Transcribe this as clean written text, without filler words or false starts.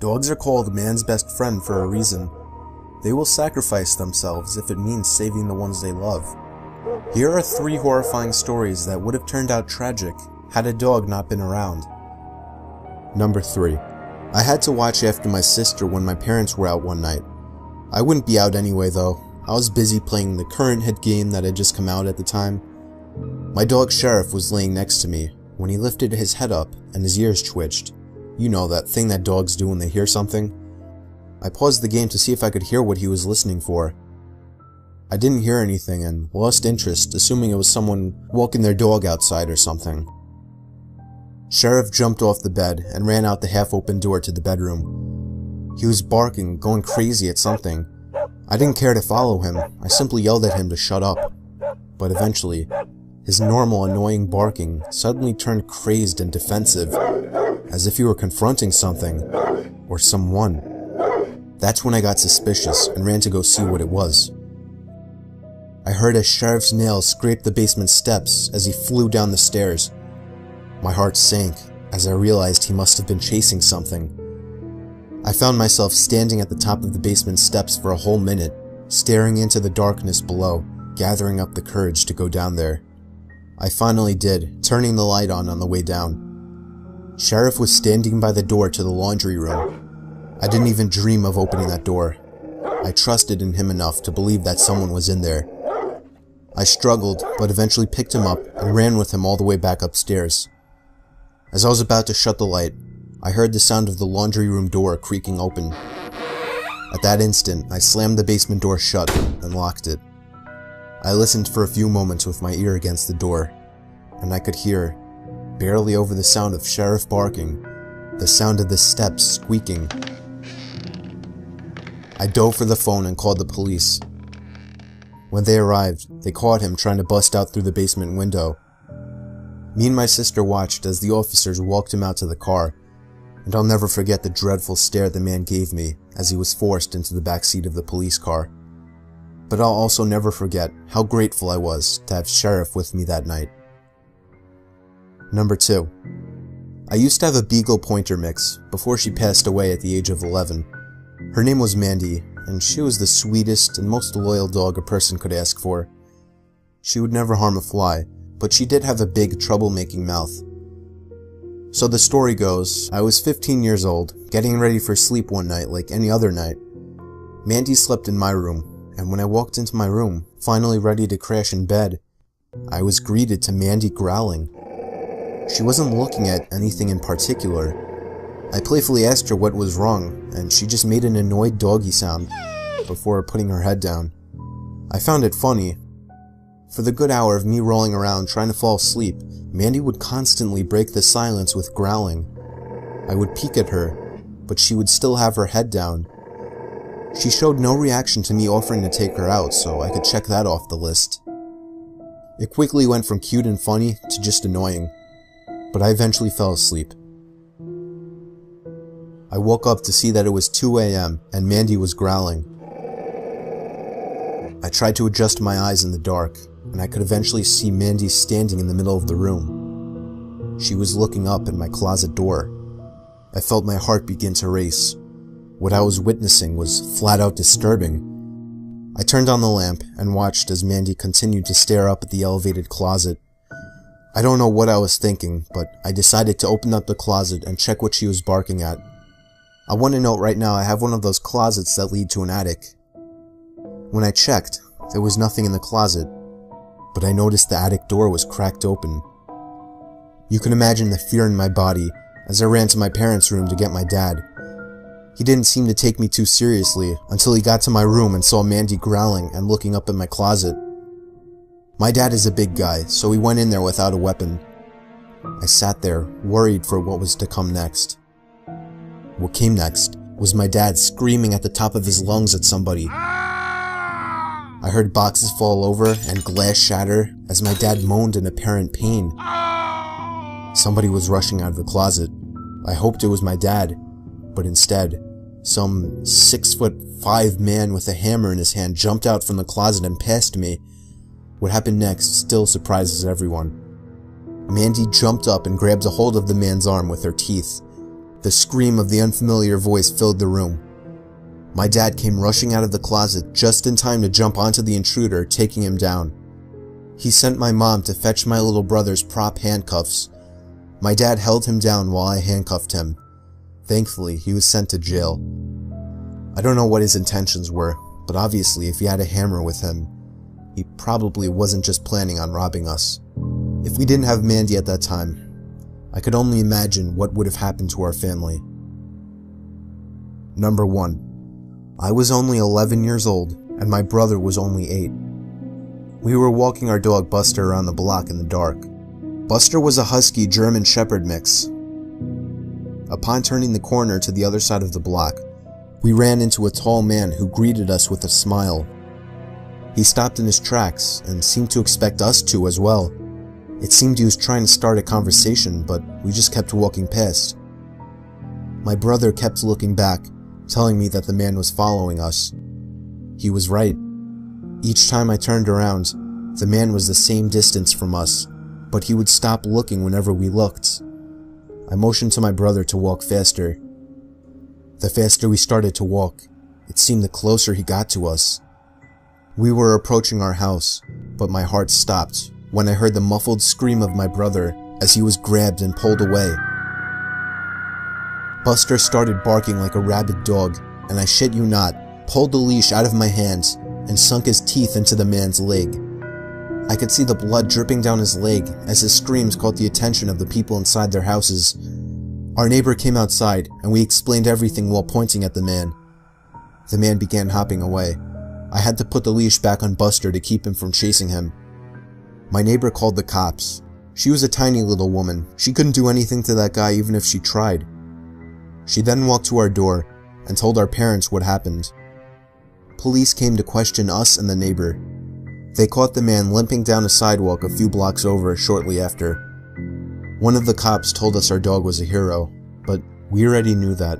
Dogs are called man's best friend for a reason. They will sacrifice themselves if it means saving the ones they love. Here are 3 horrifying stories that would have turned out tragic had a dog not been around. Number 3. I had to watch after my sister when my parents were out one night. I wouldn't be out anyway though. I was busy playing the current hit game that had just come out at the time. My dog Sheriff was laying next to me when he lifted his head up and his ears twitched. You know, that thing that dogs do when they hear something. I paused the game to see if I could hear what he was listening for. I didn't hear anything and lost interest, assuming it was someone walking their dog outside or something. Sheriff jumped off the bed and ran out the half-open door to the bedroom. He was barking, going crazy at something. I didn't care to follow him. I simply yelled at him to shut up. But eventually, his normal annoying barking suddenly turned crazed and defensive, as if he were confronting something, or someone. That's when I got suspicious and ran to go see what it was. I heard a Sheriff's nails scrape the basement steps as he flew down the stairs. My heart sank as I realized he must have been chasing something. I found myself standing at the top of the basement steps for a whole minute, staring into the darkness below, gathering up the courage to go down there. I finally did, turning the light on the way down. Sheriff was standing by the door to the laundry room. I didn't even dream of opening that door. I trusted in him enough to believe that someone was in there. I struggled, but eventually picked him up and ran with him all the way back upstairs. As I was about to shut the light, I heard the sound of the laundry room door creaking open. At that instant, I slammed the basement door shut and locked it. I listened for a few moments with my ear against the door, and I could hear, barely over the sound of Sheriff barking, the sound of the steps squeaking. I dove for the phone and called the police. When they arrived, they caught him trying to bust out through the basement window. Me and my sister watched as the officers walked him out to the car, and I'll never forget the dreadful stare the man gave me as he was forced into the back seat of the police car. But I'll also never forget how grateful I was to have Sheriff with me that night. Number 2. I used to have a Beagle Pointer mix before she passed away at the age of 11. Her name was Mandy, and she was the sweetest and most loyal dog a person could ask for. She would never harm a fly, but she did have a big troublemaking mouth. So the story goes, I was 15 years old, getting ready for sleep one night like any other night. Mandy slept in my room, and when I walked into my room, finally ready to crash in bed, I was greeted to Mandy growling. She wasn't looking at anything in particular. I playfully asked her what was wrong, and she just made an annoyed doggy sound before putting her head down. I found it funny. For the good hour of me rolling around trying to fall asleep, Mandy would constantly break the silence with growling. I would peek at her, but she would still have her head down. She showed no reaction to me offering to take her out, so I could check that off the list. It quickly went from cute and funny to just annoying, but I eventually fell asleep. I woke up to see that it was 2 a.m. and Mandy was growling. I tried to adjust my eyes in the dark, and I could eventually see Mandy standing in the middle of the room. She was looking up at my closet door. I felt my heart begin to race. What I was witnessing was flat out disturbing. I turned on the lamp and watched as Mandy continued to stare up at the elevated closet. I don't know what I was thinking, but I decided to open up the closet and check what she was barking at. I want to note right now I have one of those closets that lead to an attic. When I checked, there was nothing in the closet, but I noticed the attic door was cracked open. You can imagine the fear in my body as I ran to my parents' room to get my dad. He didn't seem to take me too seriously until he got to my room and saw Mandy growling and looking up at my closet. My dad is a big guy, so he went in there without a weapon. I sat there, worried for what was to come next. What came next was my dad screaming at the top of his lungs at somebody. I heard boxes fall over and glass shatter as my dad moaned in apparent pain. Somebody was rushing out of the closet. I hoped it was my dad, but instead, some 6'5" man with a hammer in his hand jumped out from the closet and passed me. What happened next still surprises everyone. Mandy jumped up and grabbed a hold of the man's arm with her teeth. The scream of the unfamiliar voice filled the room. My dad came rushing out of the closet just in time to jump onto the intruder, taking him down. He sent my mom to fetch my little brother's prop handcuffs. My dad held him down while I handcuffed him. Thankfully, he was sent to jail. I don't know what his intentions were, but obviously if he had a hammer with him, he probably wasn't just planning on robbing us. If we didn't have Mandy at that time, I could only imagine what would have happened to our family. Number 1. I was only 11 years old, and my brother was only 8. We were walking our dog Buster around the block in the dark. Buster was a husky German Shepherd mix. Upon turning the corner to the other side of the block, we ran into a tall man who greeted us with a smile. He stopped in his tracks and seemed to expect us to as well. It seemed he was trying to start a conversation, but we just kept walking past. My brother kept looking back, telling me that the man was following us. He was right. Each time I turned around, the man was the same distance from us, but he would stop looking whenever we looked. I motioned to my brother to walk faster. The faster we started to walk, it seemed the closer he got to us. We were approaching our house, but my heart stopped when I heard the muffled scream of my brother as he was grabbed and pulled away. Buster started barking like a rabid dog, and I shit you not, pulled the leash out of my hands and sunk his teeth into the man's leg. I could see the blood dripping down his leg as his screams caught the attention of the people inside their houses. Our neighbor came outside, and we explained everything while pointing at the man. The man began hopping away. I had to put the leash back on Buster to keep him from chasing him. My neighbor called the cops. She was a tiny little woman. She couldn't do anything to that guy even if she tried. She then walked to our door and told our parents what happened. Police came to question us and the neighbor. They caught the man limping down a sidewalk a few blocks over shortly after. One of the cops told us our dog was a hero, but we already knew that.